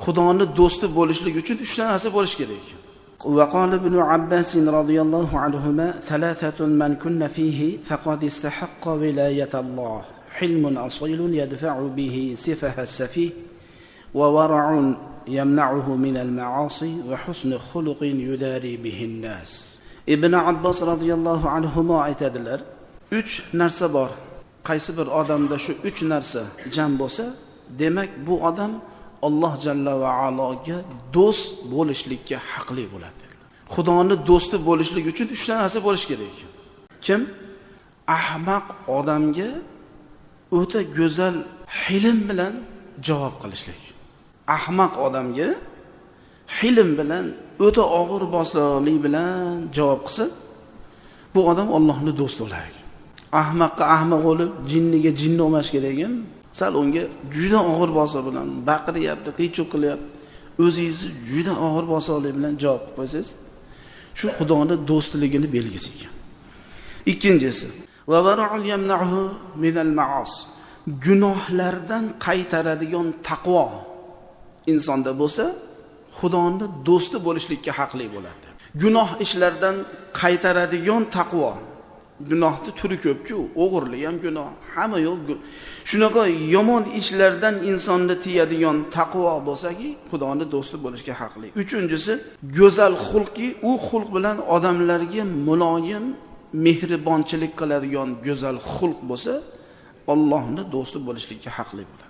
Xudoning do'sti bo'lishlik uchun 3 ta narsa bo'lish kerak. وقال ابن عباس رضي الله عنهما ثلاثة من كن فيه فقد استحق ولاية الله حلم أصيل يدفع به سفه السفيه وورع يمنعه من المعاصي وحسن خلق يداري به الناس. Ibn Abbas radhiyallohu anhuma aytadilar, 3 narsa bor. Qaysi bir odamda shu 3 narsa jam bo'lsa, demak bu odam Alloh jalla va aloga do'st bo'lishlikka haqli bo'ladi. Xudoning do'sti bo'lishlik uchun 3 ta narsa bo'lish kerak. Kim? Ahmaq odamga o'ta go'zal hilm bilan javob qilishlik. Ahmaq odamga hilm bilan o'ta og'ir bosliqlik bilan javob qilsa, bu odam Allohning do'sti bo'ladi. Ahmoqqa ahmoq bo'lib, jinniga jinni o'mash kerak ekan. Sal unga juda og'ir bosliq bilan baqiryapti, qiy-chuv qilyapti. O'zingizni juda og'ir bosliqlik bilan javob qo'ysangiz, shu Xudoning do'stligini belgisi ekan. Ikkinchisi, va vara'ul yamna'hu minal ma'as. Gunohlardan qaytaradigan taqvo insonda bo'lsa, Xudoning do'sti bo'lishlikka haqli bo'ladi. Gunoh ishlardan qaytaradigan taqvo. Gunohning turi ko'p-ku, o'g'irlik ham gunoh, hamma yo'q. Shunaqa yomon ishlardan insonni tiyadigan taqvo bo'lsa-ki, Xudoning do'sti bo'lishga haqli. Uchinchisi, go'zal xulqi, u xulq bilan odamlarga muloyim, mehribonchilik qiladigan go'zal xulq bo'lsa, Allohning do'sti bo'lishlikka haqli bo'ladi.